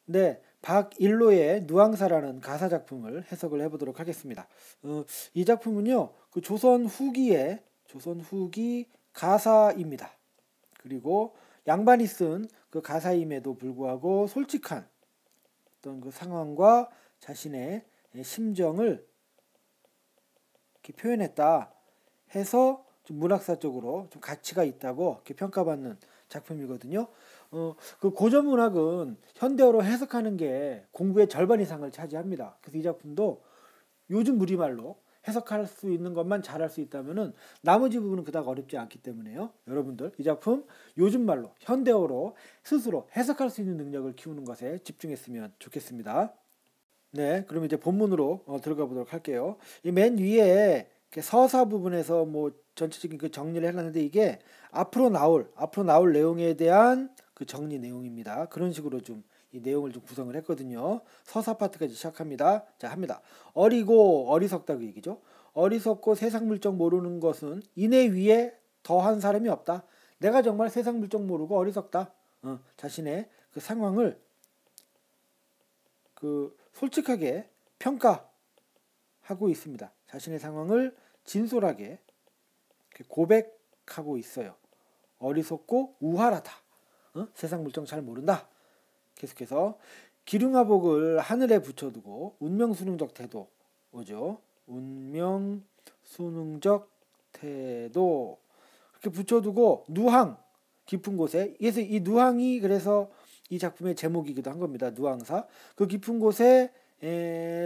네, 박일로의 누앙사라는 가사 작품을 해석을 해보도록 하겠습니다. 이 작품은요, 그 조선 후기 가사입니다. 그리고 양반이 쓴 그 가사임에도 불구하고 솔직한 어떤 그 상황과 자신의 심정을 이렇게 표현했다 해서 좀 문학사적으로 좀 가치가 있다고 이렇게 평가받는 작품이거든요. 그 고전 문학은 현대어로 해석하는 게 공부의 절반 이상을 차지합니다. 그래서 이 작품도 요즘 우리말로 해석할 수 있는 것만 잘할 수 있다면은 나머지 부분은 그닥 어렵지 않기 때문에요. 여러분들 이 작품 요즘 말로 현대어로 스스로 해석할 수 있는 능력을 키우는 것에 집중했으면 좋겠습니다. 네, 그럼 이제 본문으로 들어가 보도록 할게요. 이 맨 위에 이렇게 서사 부분에서 뭐 전체적인 그 정리를 해놨는데 이게 앞으로 나올 내용에 대한 그 정리 내용입니다. 그런 식으로 좀 이 내용을 좀 구성을 했거든요. 서사 파트까지 시작합니다. 자, 합니다. 어리고 어리석다 그 얘기죠. 어리석고 세상 물정 모르는 것은 이내 위에 더한 사람이 없다. 내가 정말 세상 물정 모르고 어리석다. 자신의 그 상황을 그 솔직하게 평가하고 있습니다. 자신의 상황을 진솔하게 고백하고 있어요. 어리석고 우활하다. 세상 물정 잘 모른다. 계속해서 기륭화복을 하늘에 붙여두고 운명수능적 태도죠. 운명수능적 태도 그렇게 붙여두고 누항 깊은 곳에 그래서 이 누항이 그래서 이 작품의 제목이기도 한 겁니다. 누항사 그 깊은 곳에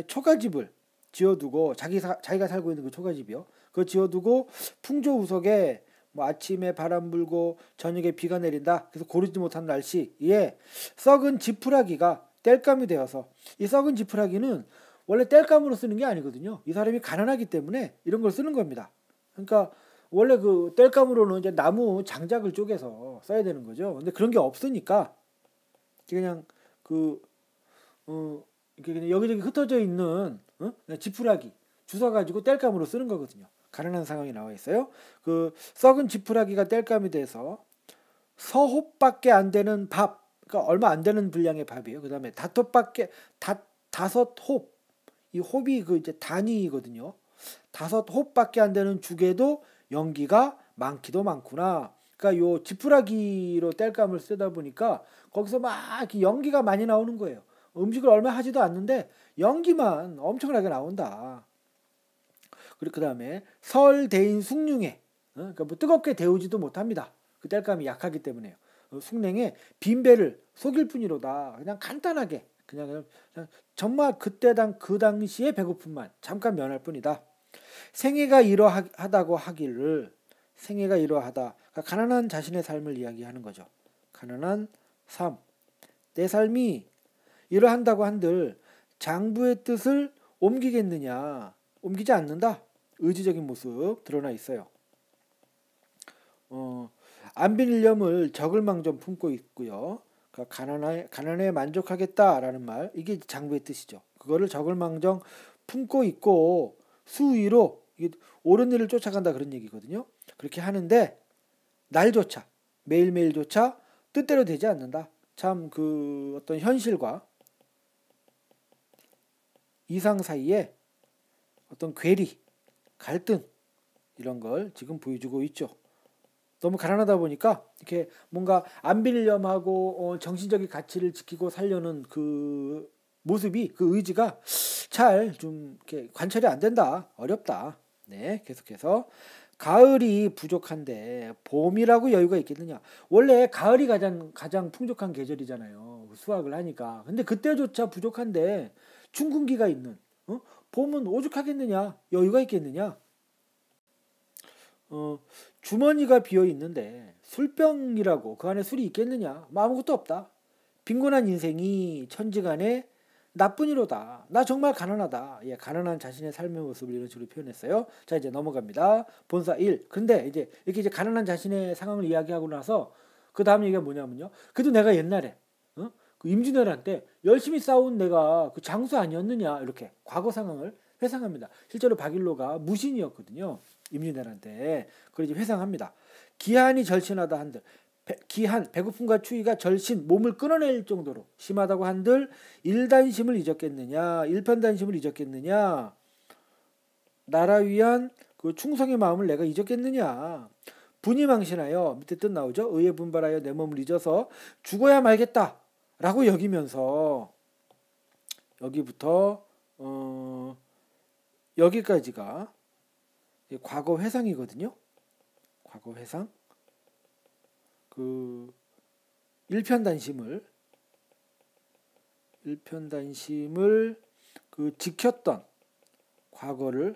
초가집을 지어두고 자기가 살고 있는 그 초가집이요. 그거 지어두고 풍조우석에 뭐 아침에 바람 불고 저녁에 비가 내린다. 그래서 고르지 못한 날씨에 썩은 지푸라기가 땔감이 되어서 이 썩은 지푸라기는 원래 땔감으로 쓰는 게 아니거든요. 이 사람이 가난하기 때문에 이런 걸 쓰는 겁니다. 그러니까 원래 그 땔감으로는 이제 나무 장작을 쪼개서 써야 되는 거죠. 근데 그런 게 없으니까 그냥 이렇게 그냥 여기저기 흩어져 있는 지푸라기 주워 가지고 땔감으로 쓰는 거거든요. 가난한 상황이 나와 있어요. 그 썩은 지푸라기가 땔감이 돼서 서홉밖에 안 되는 밥, 그러니까 얼마 안 되는 분량의 밥이에요. 그다음에 다섯 홉, 이 홉이 그 이제 단위거든요. 다섯 홉밖에 안 되는 죽에도 연기가 많기도 많구나. 그러니까 요 지푸라기로 땔감을 쓰다 보니까 거기서 막 이렇게 연기가 많이 나오는 거예요. 음식을 얼마 하지도 않는데 연기만 엄청나게 나온다. 그리고 그 다음에 설대인 숭늉에 그러니까 뭐 뜨겁게 데우지도 못합니다. 그 땔감이 약하기 때문에요. 숭늉에 빈배를 속일 뿐이로다. 그냥 간단하게 그냥 정말 그 당시에 배고픔만 잠깐 면할 뿐이다. 생애가 이러하다고 하기를 생애가 이러하다. 그러니까 가난한 자신의 삶을 이야기하는 거죠. 가난한 삶. 내 삶이 이러한다고 한들 장부의 뜻을 옮기겠느냐? 옮기지 않는다. 의지적인 모습 드러나 있어요. 안 빌려을 적을망정 품고 있고요. 그러니까 가난에 만족하겠다라는 말 이게 장부의 뜻이죠. 그거를 적을망정 품고 있고 수위로 옳은 일을 쫓아간다 그런 얘기거든요. 그렇게 하는데 날조차 매일매일조차 뜻대로 되지 않는다. 참 그 어떤 현실과 이상 사이에 어떤 괴리, 갈등 이런 걸 지금 보여주고 있죠. 너무 가난하다 보니까 이렇게 뭔가 안 빌려하고 정신적인 가치를 지키고 살려는 그 모습이 그 의지가 잘 좀 이렇게 관철이 안 된다. 어렵다. 네, 계속해서 가을이 부족한데 봄이라고 여유가 있겠느냐? 원래 가을이 가장 풍족한 계절이잖아요. 수확을 하니까. 근데 그때조차 부족한데 춘군기가 있는 봄은 오죽하겠느냐? 여유가 있겠느냐? 주머니가 비어 있는데 술병이라고 그 안에 술이 있겠느냐? 뭐 아무것도 없다. 빈곤한 인생이 천지간에 나뿐이로다. 나 정말 가난하다. 예, 가난한 자신의 삶의 모습을 이런 식으로 표현했어요. 자, 이제 넘어갑니다. 본사 1. 근데 이렇게 가난한 자신의 상황을 이야기하고 나서 그 다음 얘기가 뭐냐면요. 그래도 내가 옛날에 그 임진왜란 열심히 싸운 내가 그 장수 아니었느냐 이렇게 과거 상황을 회상합니다. 실제로 박일로가 무신이었거든요. 임진왜란 때. 그걸 이제 회상합니다. 기한이 절친하다 한들 기한 배고픔과 추위가 절신 몸을 끊어낼 정도로 심하다고 한들 일단심을 잊었겠느냐, 일편단심을 잊었겠느냐, 나라 위한 그 충성의 마음을 내가 잊었겠느냐. 분이 망신하여 밑에 뜻 나오죠. 의에 분발하여 내 몸을 잊어서 죽어야 말겠다 라고 여기면서 여기부터 여기까지가 과거 회상이거든요. 과거 회상. 그 일편단심을 그 지켰던 과거를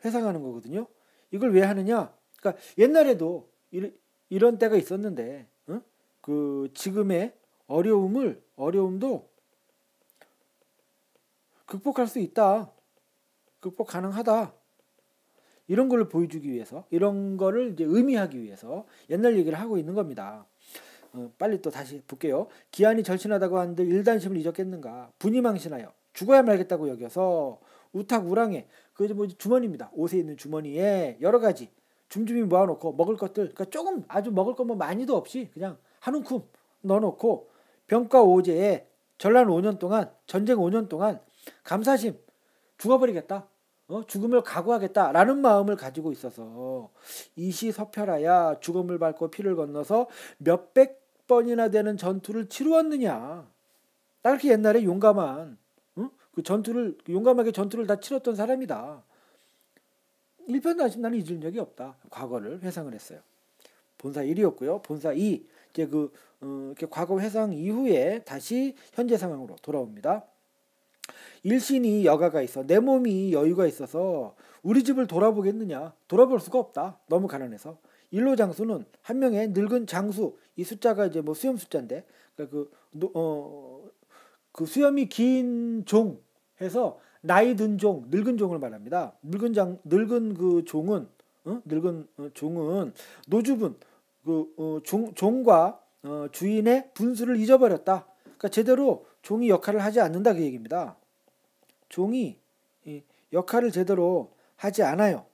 회상하는 거거든요. 이걸 왜 하느냐? 그러니까 옛날에도 이런 때가 있었는데, 그 지금의 어려움도 극복할 수 있다. 극복 가능하다. 이런 걸 보여주기 위해서, 이런 거를 이제 의미하기 위해서 옛날 얘기를 하고 있는 겁니다. 빨리 또 다시 볼게요. 기한이 절친하다고 하는데 일단심을 잊었겠는가? 분이 망신하여 죽어야 말겠다고 여겨서 우탁우랑에, 그게 뭐 주머니입니다. 옷에 있는 주머니에 여러 가지 줌줌이 모아놓고 먹을 것들, 그러니까 조금 아주 먹을 것 뭐 많이도 없이 그냥 한 움큼 넣어놓고 병과 오제에 전란 5년 동안, 전쟁 5년 동안 감사심, 죽어버리겠다. 죽음을 각오하겠다라는 마음을 가지고 있어서 이시서편하야 죽음을 밟고 피를 건너서 몇백 번이나 되는 전투를 치루었느냐. 딱 이렇게 옛날에 용감한, 용감하게 전투를 다 치렀던 사람이다. 일편단심 나는 잊을 적이 없다. 과거를 회상을 했어요. 본사 1이었고요. 본사 2, 이제 이렇게 과거 회상 이후에 다시 현재 상황으로 돌아옵니다. 일신이 여가가 있어 내 몸이 여유가 있어서 우리 집을 돌아보겠느냐. 돌아볼 수가 없다. 너무 가난해서. 일로장수는 한 명의 늙은 장수, 이 숫자가 이제 뭐 수염 숫자인데, 그러니까 그 수염이 긴 종 해서 나이 든 종, 늙은 종을 말합니다. 늙은 그 종은, 종은 노주분, 종과 주인의 분수를 잊어버렸다. 그러니까 제대로 종이 역할을 하지 않는다, 그 얘기입니다. 종이 역할을 제대로 하지 않아요.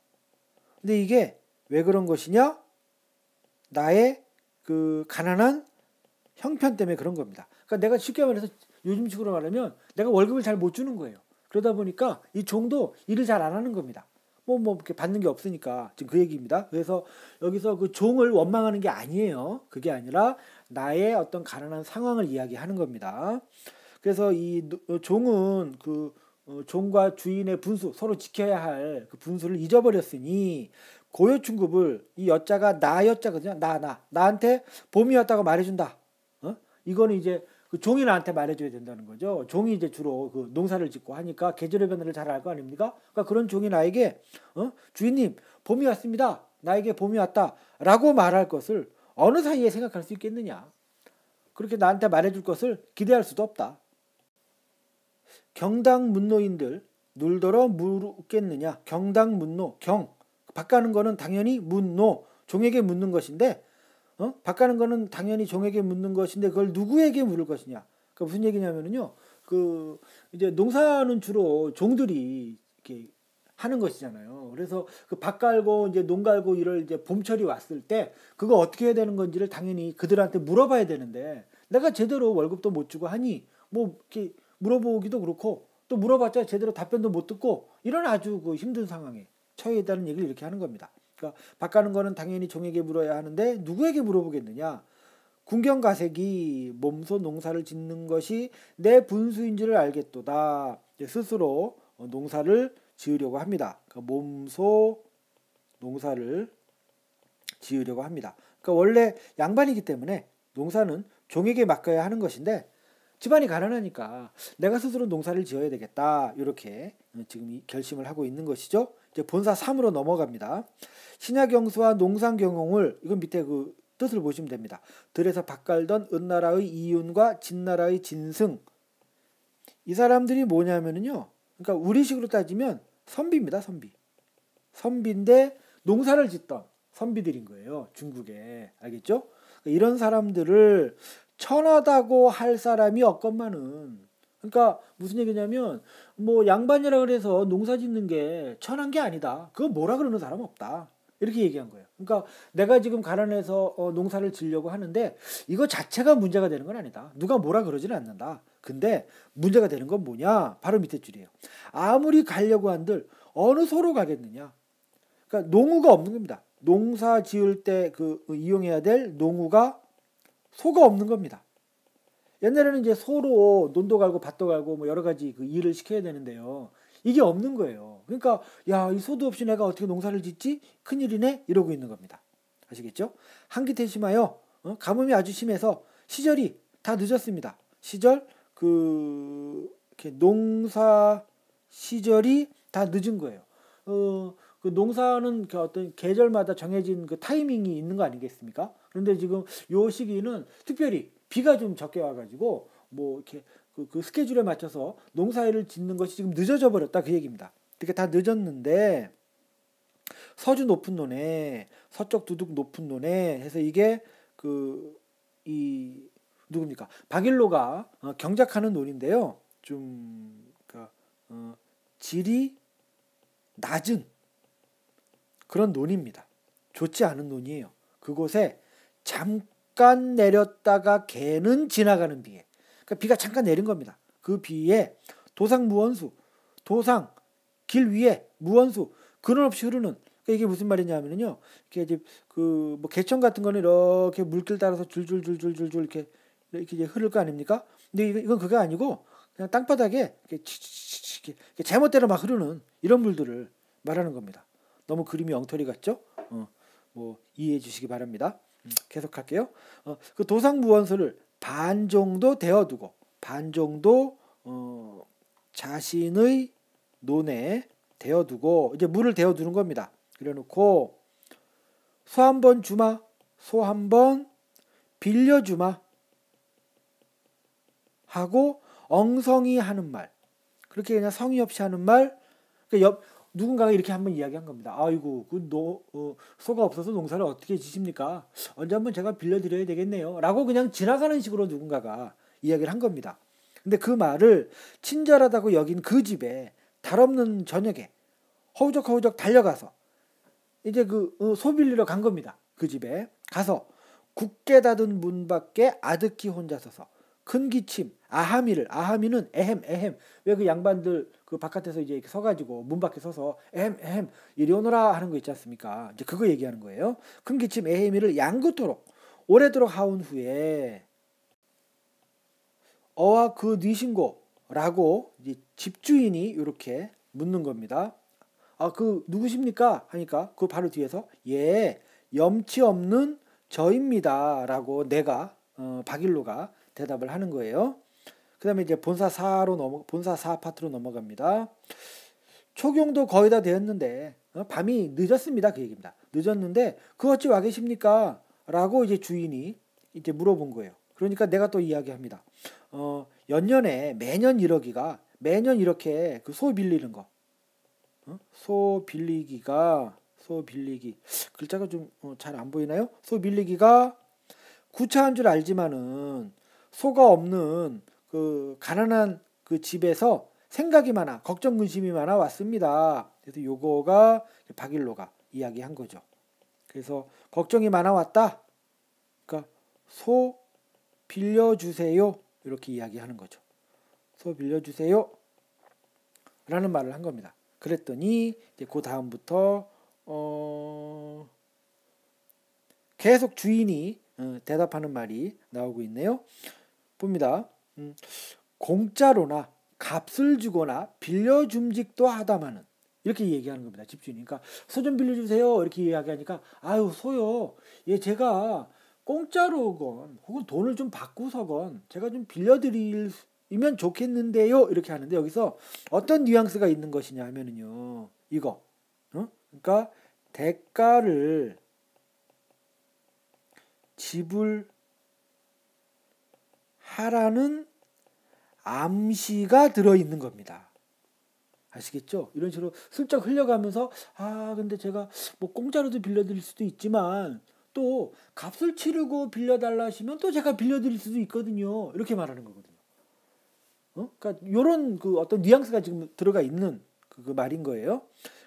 근데 이게 왜 그런 것이냐? 나의 그 가난한 형편 때문에 그런 겁니다. 그러니까 내가 쉽게 말해서 요즘식으로 말하면 내가 월급을 잘 못 주는 거예요. 그러다 보니까 이 종도 일을 잘 안 하는 겁니다. 뭐 이렇게 받는 게 없으니까 지금 그 얘기입니다. 그래서 여기서 그 종을 원망하는 게 아니에요. 그게 아니라 나의 어떤 가난한 상황을 이야기하는 겁니다. 그래서 이 종은 종과 주인의 분수, 서로 지켜야 할 그 분수를 잊어버렸으니 고요충급을, 이 여자가 나 여자거든요. 나한테 봄이 왔다고 말해준다. 이거는 이제 그 종이 나한테 말해줘야 된다는 거죠. 종이 이제 주로 그 농사를 짓고 하니까 계절의 변화를 잘 알 거 아닙니까? 그러니까 그런 종이 나에게 주인님 봄이 왔습니다. 나에게 봄이 왔다라고 말할 것을 어느 사이에 생각할 수 있겠느냐? 그렇게 나한테 말해줄 것을 기대할 수도 없다. 경당문노인들 눌더러 묻겠느냐. 경당문노, 바가는 거는 당연히 문노, 종에게 묻는 것인데, 바가는 거는 당연히 종에게 묻는 것인데 그걸 누구에게 물을 것이냐. 그러니까 무슨 얘기냐면은요, 이제 농사는 주로 종들이 이렇게 하는 것이잖아요. 그래서 그 밭 갈고 이제 농 갈고 이럴 이제 봄철이 왔을 때 그거 어떻게 해야 되는 건지를 당연히 그들한테 물어봐야 되는데, 내가 제대로 월급도 못 주고 하니 뭐 이렇게 물어보기도 그렇고, 또 물어봤자 제대로 답변도 못 듣고, 이런 아주 그 힘든 상황에 처해 있다는 얘기를 이렇게 하는 겁니다. 그러니까 밭 가는 거는 당연히 종에게 물어야 하는데 누구에게 물어보겠느냐. 군경가색이 몸소 농사를 짓는 것이 내 분수인지를 알겠도다. 스스로 농사를 지으려고 합니다. 그러니까 몸소 농사를 지으려고 합니다. 그러니까 원래 양반이기 때문에 농사는 종에게 맡겨야 하는 것인데, 집안이 가난하니까 내가 스스로 농사를 지어야 되겠다. 이렇게 지금 결심을 하고 있는 것이죠. 이제 본사 3으로 넘어갑니다. 신야경수와 농상경홍을, 이건 밑에 그 뜻을 보시면 됩니다. 들에서 밭 갈던 은나라의 이윤과 진나라의 진승. 이 사람들이 뭐냐면요, 그러니까 우리식으로 따지면 선비입니다. 선비인데 농사를 짓던 선비들인 거예요. 중국에. 알겠죠? 이런 사람들을 천하다고 할 사람이 없건만은, 그러니까 무슨 얘기냐면 뭐 양반이라 그래서 농사 짓는 게 천한 게 아니다. 그거 뭐라 그러는 사람 없다. 이렇게 얘기한 거예요. 그러니까 내가 지금 가난해서 농사를 지려고 하는데 이거 자체가 문제가 되는 건 아니다. 누가 뭐라 그러지는 않는다. 근데 문제가 되는 건 뭐냐? 바로 밑에 줄이에요. 아무리 가려고 한들 어느 소로 가겠느냐? 그러니까 농우가 없는 겁니다. 농사 지을 때 이용해야 될 농우가 소가 없는 겁니다. 옛날에는 이제 소로 논도 갈고 밭도 갈고 뭐 여러 가지 그 일을 시켜야 되는데요. 이게 없는 거예요. 그러니까 야, 이 소도 없이 내가 어떻게 농사를 짓지? 큰일이네 이러고 있는 겁니다. 아시겠죠? 한기태심하여 가뭄이 아주 심해서 시절이 다 늦었습니다. 시절 이렇게 농사 시절이 다 늦은 거예요. 그 농사는 그 어떤 계절마다 정해진 그 타이밍이 있는 거 아니겠습니까? 그런데 지금 요 시기는 특별히 비가 좀 적게 와가지고 뭐 이렇게 그 스케줄에 맞춰서 농사일을 짓는 것이 지금 늦어져 버렸다 그 얘기입니다. 그게 다 늦었는데 서주 높은 논에 서쪽 두둑 높은 논에 해서 이게 누굽니까? 박일로가 경작하는 논인데요. 좀 질이 낮은 그런 논입니다. 좋지 않은 논이에요. 그곳에 잠깐 내렸다가 개는 지나가는 비에, 그러니까 비가 잠깐 내린 겁니다. 그 비에 도상 무원수, 도상 길 위에 무원수 근원 없이 흐르는, 그러니까 이게 무슨 말이냐면요, 이렇게 이제 뭐 개천 같은 거는 이렇게 물길 따라서 줄줄줄줄줄 이렇게 이제 흐를 거 아닙니까? 근데 이건 그게 아니고 그냥 땅바닥에 이렇게 제멋대로 막 흐르는 이런 물들을 말하는 겁니다. 너무 그림이 엉터리 같죠? 뭐 이해해 주시기 바랍니다. 계속할게요. 그 도상무원수를 반 정도 데워두고 반 정도 자신의 논에 데워두고 이제 물을 데워두는 겁니다. 그래놓고 소 한 번 주마, 소 한 번 빌려주마 하고 엉성이 하는 말, 그렇게 그냥 성의 없이 하는 말, 그러니까 누군가가 이렇게 한번 이야기한 겁니다. 아이고, 소가 없어서 농사를 어떻게 지십니까? 언제 한번 제가 빌려드려야 되겠네요. 라고 그냥 지나가는 식으로 누군가가 이야기를 한 겁니다. 근데 그 말을 친절하다고 여긴 그 집에 달 없는 저녁에 허우적허우적 달려가서 이제 소 빌리러 간 겁니다. 그 집에 가서 굳게 닫은 문 밖에 아득히 혼자 서서 큰 기침, 아하미는 에헴, 왜 그 양반들 그 바깥에서 이제 이렇게 서가지고 문 밖에 서서 에헴 이리 오너라 하는 거 있지 않습니까? 이제 그거 얘기하는 거예요. 큰 기침 에헤미를 양구토록 오래도록 하온 후에 어와 그 뉘신고라고 이제 집주인이 이렇게 묻는 겁니다. 누구십니까? 하니까 그 바로 뒤에서 예, 염치 없는 저입니다라고 박일로가 대답을 하는 거예요. 그 다음에 이제 본사 4 파트로 넘어갑니다. 초경도 거의 다 되었는데 밤이 늦었습니다. 그 얘기입니다. 늦었는데 그 어찌 와 계십니까? 라고 이제 주인이 이제 물어본 거예요. 그러니까 내가 또 이야기합니다. 연년에 매년 이러기가 매년 이렇게 그 소 빌리는 거. 소 빌리기 글자가 좀 잘 안 보이나요? 소 빌리기가 구차한 줄 알지만은 소가 없는 그 가난한 그 집에서 생각이 많아, 걱정 근심이 많아 왔습니다. 그래서 요거가 박일로가 이야기한 거죠. 그래서 걱정이 많아 왔다. 그러니까 소 빌려주세요. 이렇게 이야기하는 거죠. 소 빌려주세요. 라는 말을 한 겁니다. 그랬더니 이제 그 다음부터 계속 주인이 대답하는 말이 나오고 있네요. 봅니다. 공짜로나 값을 주거나 빌려줌직도 하다마는 이렇게 얘기하는 겁니다. 집주인이. 그러니까 소 좀 빌려주세요. 이렇게 이야기하니까 아유 소요. 예, 제가 공짜로건 혹은 돈을 좀 받고서건 제가 좀 빌려드리면 좋겠는데요. 이렇게 하는데 여기서 어떤 뉘앙스가 있는 것이냐 하면은요. 이거. 그러니까 대가를 지불하라는 암시가 들어있는 겁니다. 아시겠죠? 이런 식으로 슬쩍 흘려가면서 근데 제가 뭐 공짜로도 빌려드릴 수도 있지만 또 값을 치르고 빌려달라 하시면 또 제가 빌려드릴 수도 있거든요. 이렇게 말하는 거거든요. 그러니까 이런 그 어떤 뉘앙스가 지금 들어가 있는 그 말인 거예요.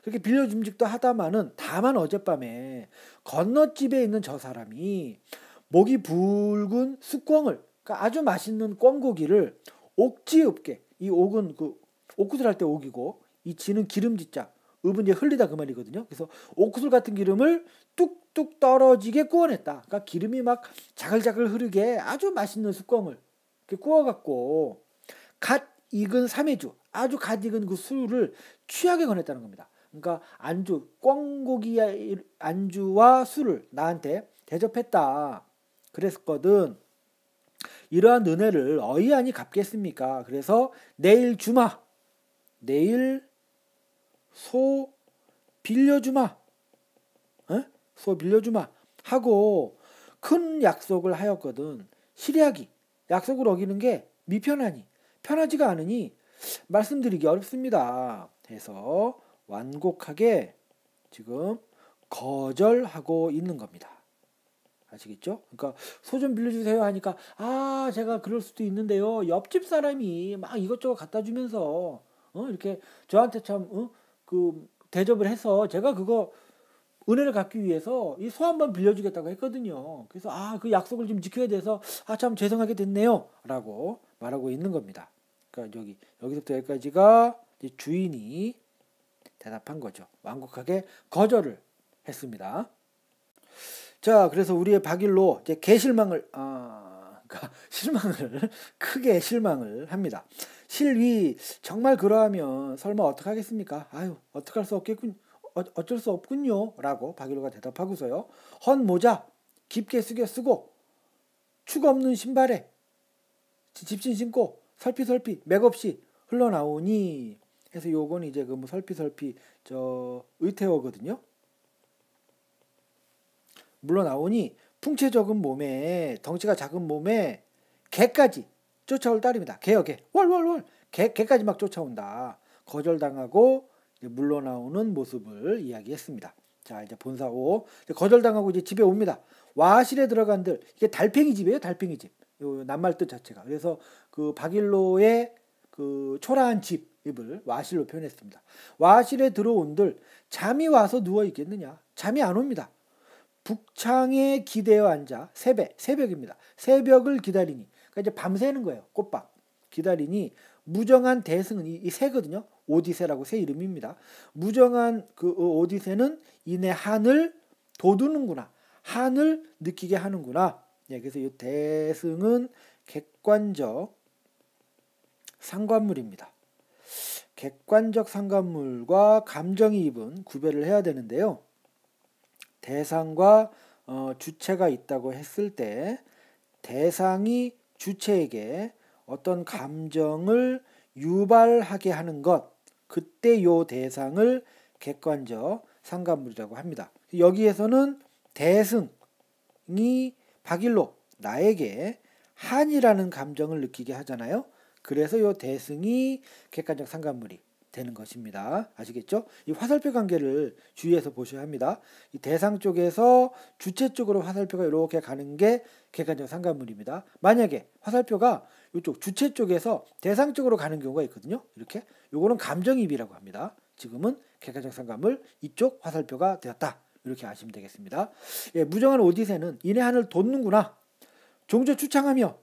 그렇게 빌려줌직도 하다마는 다만 어젯밤에 건너집에 있는 저 사람이 목이 붉은 쑥꿩을, 그러니까 아주 맛있는 꿩고기를 옥지 읍게, 이 옥은 그 옥구슬 할 때 옥이고 이 지는 기름지자, 읍은 이제 흘리다 그 말이거든요. 그래서 옥구슬 같은 기름을 뚝뚝 떨어지게 구워냈다. 그러니까 기름이 막 자글자글 흐르게 아주 맛있는 쑥꿩을 이렇게 구워갖고 갓 익은 삼해주, 아주 갓 익은 그 술을 취하게 권했다는 겁니다. 그러니까 안주, 꿩고기 안주와 술을 나한테 대접했다. 그랬거든. 이러한 은혜를 어이안이 갚겠습니까? 그래서 내일 주마, 내일 소 빌려주마, 소 빌려주마 하고 큰 약속을 하였거든. 시리하기, 약속을 어기는 게 미편하니, 편하지가 않으니 말씀드리기 어렵습니다. 해서 완곡하게 지금 거절하고 있는 겁니다. 아시겠죠? 그러니까 소 좀 빌려주세요 하니까 제가 그럴 수도 있는데요. 옆집 사람이 막 이것저것 갖다 주면서 이렇게 저한테 참 그 대접을 해서 제가 그거 은혜를 갚기 위해서 이 소 한 번 빌려주겠다고 했거든요. 그래서 그 약속을 좀 지켜야 돼서 참 죄송하게 됐네요 라고 말하고 있는 겁니다. 그러니까 여기서부터 여기까지가 주인이 대답한 거죠. 완곡하게 거절을 했습니다. 자, 그래서 우리의 박일로 이제 개실망을 그러니까 실망을 크게 실망을 합니다. 실위 정말 그러하면 설마 어떡하겠습니까? 어떡할 수 없겠군. 어쩔 수 없군요. 라고 박일로가 대답하고서요. 헌 모자 깊게 쓰고 축 없는 신발에 집신 신고 설피설피 맥없이 흘러나오니 해서 요건 이제 그 뭐 설피설피 의태어거든요. 물러나오니 풍채 적은 몸에 덩치가 작은 몸에 개까지 쫓아올 따름이다. 개요 개. 월월월 개까지 막 쫓아온다. 거절당하고 물러나오는 모습을 이야기했습니다. 자, 이제 본사 5. 거절당하고 이제 집에 옵니다. 와실에 들어간들, 이게 달팽이 집이에요. 달팽이 집. 요 낱말 뜻 자체가. 그래서 그 박일로의 그 초라한 집을 와실로 표현했습니다. 와실에 들어온들 잠이 와서 누워 있겠느냐? 잠이 안 옵니다. 북창에 기대어 앉아 새벽입니다. 새벽을 기다리니, 그러니까 이제 밤새는 거예요. 꼬박 기다리니 무정한 대승은 이 새거든요. 오디세라고 새 이름입니다. 무정한 그 오디세는 이내 한을 돋우는구나, 한을 느끼게 하는구나. 그래서 이 대승은 객관적 상관물입니다. 객관적 상관물과 감정이입은 구별을 해야 되는데요. 대상과 주체가 있다고 했을 때 대상이 주체에게 어떤 감정을 유발하게 하는 것, 그때 요 대상을 객관적 상관물이라고 합니다. 여기에서는 대승이 박일로 나에게 한이라는 감정을 느끼게 하잖아요. 그래서 요 대승이 객관적 상관물이 되는 것입니다. 아시겠죠? 이 화살표 관계를 주의해서 보셔야 합니다. 이 대상 쪽에서 주체 쪽으로 화살표가 이렇게 가는 게 객관적 상관물입니다. 만약에 화살표가 이쪽 주체 쪽에서 대상 쪽으로 가는 경우가 있거든요. 이렇게 요거는 감정이입이라고 합니다. 지금은 객관적 상관물 이쪽 화살표가 되었다. 이렇게 아시면 되겠습니다. 무정한 오디세는 이내 한을 돋는구나. 종조 추창하며,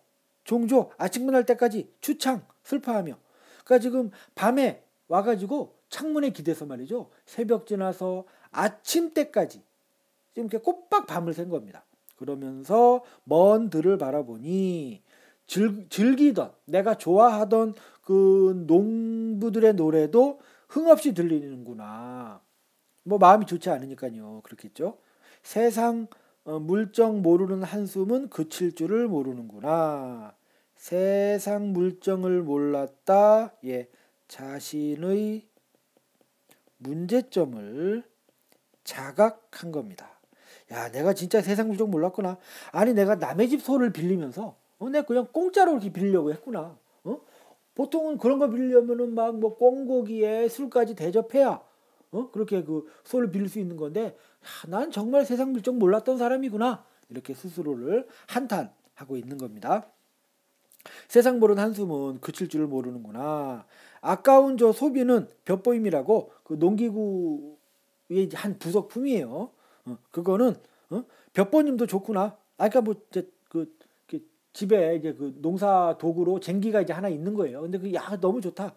종조 아침 끝날 때까지 추창 슬퍼하며, 그러니까 지금 밤에 와가지고 창문에 기대서 말이죠. 새벽 지나서 아침 때까지 지금 이렇게 꼬박 밤을 샌 겁니다. 그러면서 먼 들을 바라보니 즐기던, 내가 좋아하던 그 농부들의 노래도 흥없이 들리는구나. 뭐 마음이 좋지 않으니까요. 그렇겠죠. 세상 물정 모르는 한숨은 그칠 줄을 모르는구나. 세상 물정을 몰랐다. 자신의 문제점을 자각한 겁니다. 내가 진짜 세상 물정 몰랐구나. 아니, 내가 남의 집 소를 빌리면서 내가 그냥 공짜로 이렇게 빌리려고 했구나. 보통은 그런 거 빌리려면은 막 뭐 꿩고기에 술까지 대접해야 그렇게 그 소를 빌릴 수 있는 건데, 난 정말 세상 물정 몰랐던 사람이구나. 이렇게 스스로를 한탄하고 있는 겁니다. 세상 모르는 한숨은 그칠 줄을 모르는구나. 아까운 저 소비는 볕보임이라고 그 농기구의 이제 한 부속품이에요. 그거는 볕보님도 좋구나. 아, 그러니까 뭐 이제 그 집에 이제 그 농사 도구로 쟁기가 이제 하나 있는 거예요. 근데 그 야 너무 좋다.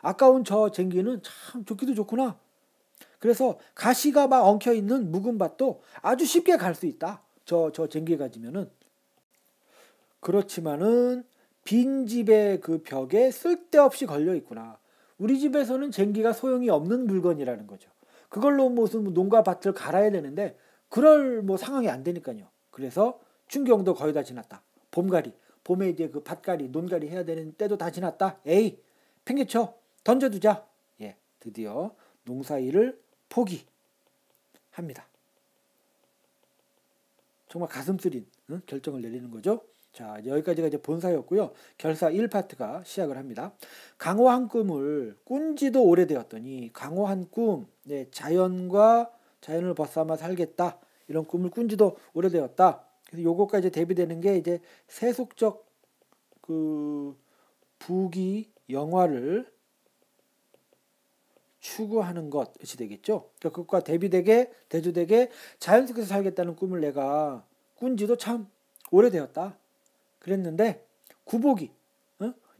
아까운 저 쟁기는 참 좋기도 좋구나. 그래서 가시가 막 엉켜 있는 묵은 밭도 아주 쉽게 갈 수 있다. 저 쟁기 가지면은. 그렇지만은 빈 집의 그 벽에 쓸데없이 걸려 있구나. 우리 집에서는 쟁기가 소용이 없는 물건이라는 거죠. 그걸로 무슨 농가 밭을 갈아야 되는데 그럴 뭐 상황이 안 되니까요. 그래서 춘경도 거의 다 지났다. 봄가리, 봄에 이제 그 밭가리, 논가리 해야 되는 때도 다 지났다. 에이, 팽개쳐 던져두자. 예, 드디어 농사일을 포기합니다. 정말 가슴 쓰린 결정을 내리는 거죠. 자, 여기까지가 이제 본사였고요. 결사 1파트가 시작을 합니다. 강호한 꿈을 꾼 지도 오래되었더니 강호한 꿈, 네, 자연을 벗삼아 살겠다. 이런 꿈을 꾼 지도 오래되었다. 그래서 요거까지 대비되는 게 이제 세속적 그 부귀 영화를 추구하는 것이 되겠죠. 그러니까 그것과 대조되게 자연 속에서 살겠다는 꿈을 내가 꾼 지도 참 오래되었다. 그랬는데 구복이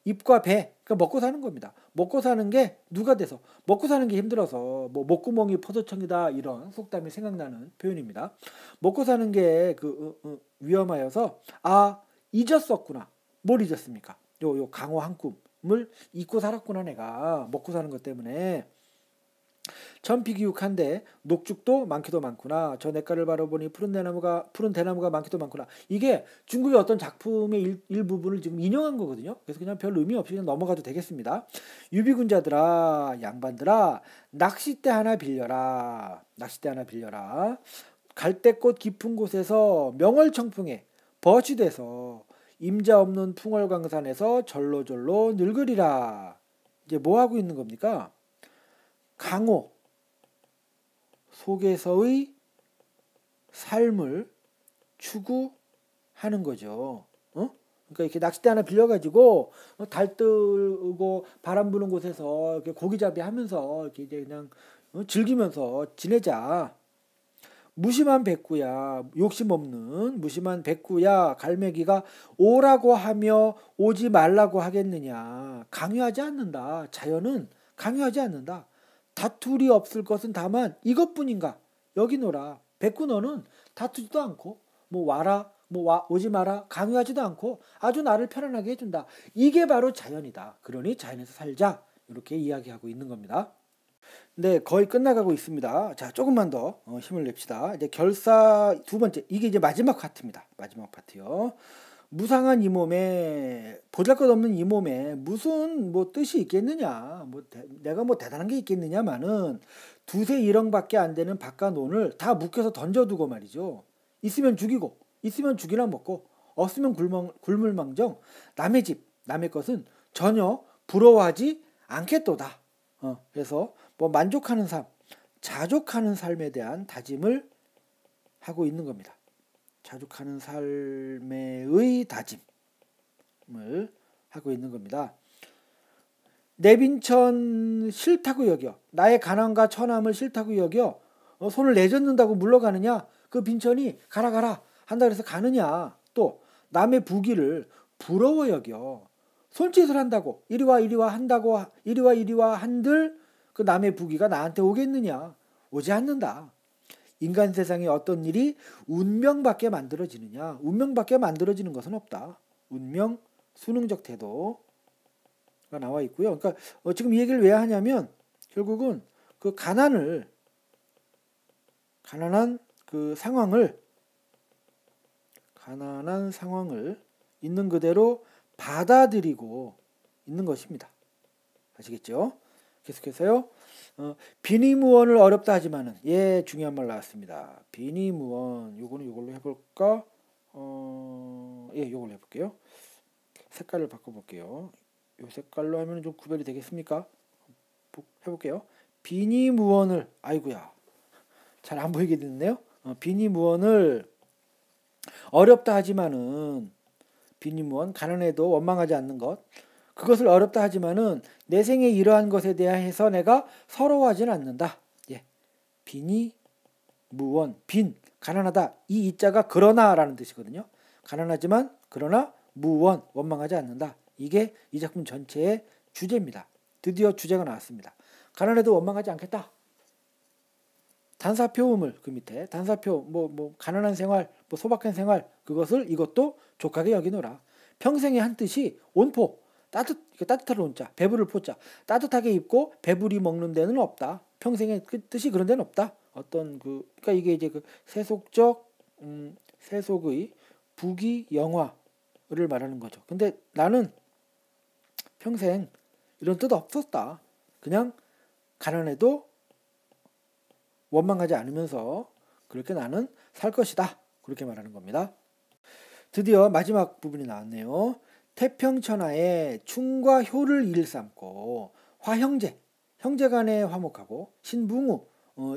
입과 배, 그러니까 먹고 사는 겁니다. 먹고 사는 게 누가 돼서 먹고 사는 게 힘들어서 뭐 목구멍이 포도청이다 이런 속담이 생각나는 표현입니다. 먹고 사는 게 위험하여서 잊었었구나. 뭘 잊었습니까? 요 강호 한 꿈을 잊고 살았구나 내가 먹고 사는 것 때문에. 천피기욱한데 녹죽도 많기도 많구나. 저 냇가를 바라보니 푸른 대나무가 많기도 많구나. 이게 중국의 어떤 작품의 일부분을 지금 인용한 거거든요. 그래서 그냥 별 의미 없이 그냥 넘어가도 되겠습니다. 유비군자들아, 양반들아, 낚싯대 하나 빌려라. 낚싯대 하나 빌려라. 갈대꽃 깊은 곳에서 명월청풍에 버치돼서 임자 없는 풍월광산에서 절로절로 늙으리라. 이제 뭐 하고 있는 겁니까? 강호 속에서의 삶을 추구하는 거죠. 그러니까 이렇게 낚싯대 하나 빌려가지고 달 뜨고 바람 부는 곳에서 이렇게 고기잡이 하면서 이렇게 이제 그냥 즐기면서 지내자. 무심한 백구야, 욕심 없는 무심한 백구야, 갈매기가 오라고 하며 오지 말라고 하겠느냐. 강요하지 않는다. 자연은 강요하지 않는다. 다툴이 없을 것은 다만 이것뿐인가. 여기 놀아. 백구 너는 다투지도 않고 뭐 와라 오지 마라 강요하지도 않고 아주 나를 편안하게 해준다. 이게 바로 자연이다. 그러니 자연에서 살자. 이렇게 이야기하고 있는 겁니다. 네, 거의 끝나가고 있습니다. 자, 조금만 더 힘을 냅시다. 이제 결사 두 번째, 이게 이제 마지막 파트입니다. 마지막 파트요. 무상한 이 몸에, 보잘것없는 이 몸에 무슨 뭐 뜻이 있겠느냐, 내가 뭐 대단한 게 있겠느냐마는 두세 일억밖에 안 되는 밭과 논을 다 묶여서 던져두고 말이죠. 있으면 죽이고 있으면 죽이나 먹고 없으면 굶을망정 남의 집 남의 것은 전혀 부러워하지 않겠도다. 그래서 뭐 만족하는 삶, 자족하는 삶에 대한 다짐을 하고 있는 겁니다. 자족하는 삶의 다짐을 하고 있는 겁니다. 내 빈천 싫다고 여겨. 나의 가난과 천함을 싫다고 여겨. 손을 내젓는다고 물러가느냐? 그 빈천이 가라 한다 그래서 가느냐? 또 남의 부귀를 부러워 여겨. 손짓을 한다고 이리와 한들 그 남의 부귀가 나한테 오겠느냐? 오지 않는다. 인간 세상에 어떤 일이 운명밖에 만들어지느냐? 운명밖에 만들어지는 것은 없다. 운명, 수능적 태도가 나와 있고요. 그러니까 지금 이 얘기를 왜 하냐면 결국은 그 가난한 그 상황을 있는 그대로 받아들이고 있는 것입니다. 아시겠죠? 계속해서요. 비니무원을 어렵다 하지만은 중요한 말 나왔습니다. 비니무원 요걸로 해볼까? 요걸로 해볼게요. 색깔을 바꿔볼게요. 요 색깔로 하면 좀 구별이 되겠습니까? 해볼게요. 비니무원을 아이고야 잘 안 보이게 됐네요. 비니무원을 어렵다 하지만은 빈이무원 가난해도 원망하지 않는 것. 그것을 어렵다 하지만은 내 생에 이러한 것에 대해서 내가 서러워하지는 않는다. 예. 빈이 무원, 빈, 가난하다. 이 이자가 그러나라는 뜻이거든요. 가난하지만 그러나 무원, 원망하지 않는다. 이게 이 작품 전체의 주제입니다. 드디어 주제가 나왔습니다. 가난해도 원망하지 않겠다. 단사표음을 그 밑에 단사표 뭐 가난한 생활, 뭐 소박한 생활 그것을 이것도 족하게 여기노라. 평생의 한 뜻이 온포 따뜻한 온자 배부를 포자 따뜻하게 입고 배부리 먹는 데는 없다. 평생의 그 뜻이 그런 데는 없다. 어떤 그러니까 이게 이제 그 세속의 부귀 영화를 말하는 거죠. 근데 나는 평생 이런 뜻 없었다. 그냥 가난해도 원망하지 않으면서 그렇게 나는 살 것이다. 그렇게 말하는 겁니다. 드디어 마지막 부분이 나왔네요. 태평천하에 충과 효를 일삼고 화형제, 형제 간에 화목하고 신붕우,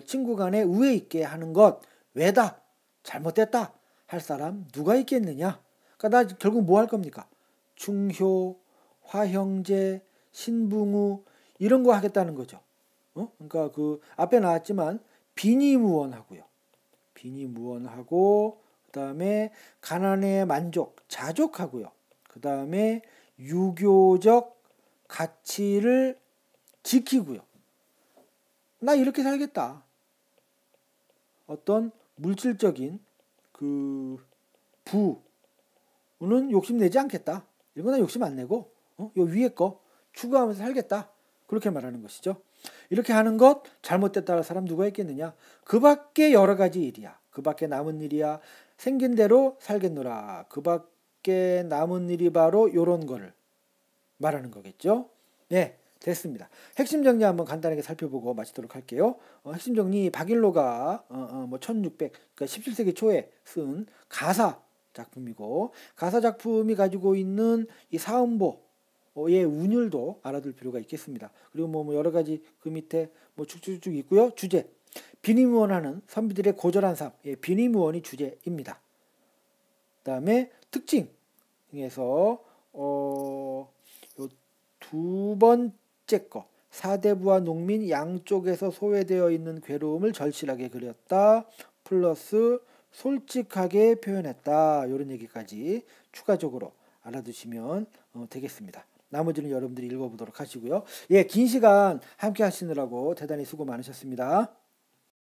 친구 간에 우애 있게 하는 것 왜다? 잘못됐다. 할 사람 누가 있겠느냐? 그러니까 나 결국 뭐 할 겁니까? 충효, 화형제, 신붕우 이런 거 하겠다는 거죠. 그러니까 그 앞에 나왔지만 빈이무원하고요. 빈이무원하고 그다음에 가난의 만족, 자족하고요. 그다음에 유교적 가치를 지키고요. 나 이렇게 살겠다. 어떤 물질적인 그 부는 욕심내지 않겠다. 이거 나 욕심 안 내고 요 위에 거 추구하면서 살겠다. 그렇게 말하는 것이죠. 이렇게 하는 것 잘못됐다 할 사람 누가 있겠느냐. 그 밖에 여러 가지 일이야. 그 밖에 남은 일이야. 생긴 대로 살겠노라. 그 밖에 남은 일이 바로 요런 거를 말하는 거겠죠. 네, 됐습니다. 핵심 정리 한번 간단하게 살펴보고 마치도록 할게요. 핵심 정리 박일로가 1600, 그러니까 17세기 초에 쓴 가사 작품이고 가사 작품이 가지고 있는 이 사음보의 운율도 알아둘 필요가 있겠습니다. 그리고 뭐 여러 가지 그 밑에 뭐 쭉쭉쭉 있고요. 주제 빈이무원하는 선비들의 고절한 삶, 빈이무원이 주제입니다. 그다음에 특징에서 두 번째 거 사대부와 농민 양쪽에서 소외되어 있는 괴로움을 절실하게 그렸다. 플러스 솔직하게 표현했다. 이런 얘기까지 추가적으로 알아두시면 되겠습니다. 나머지는 여러분들이 읽어보도록 하시고요. 긴 시간 함께 하시느라고 대단히 수고 많으셨습니다.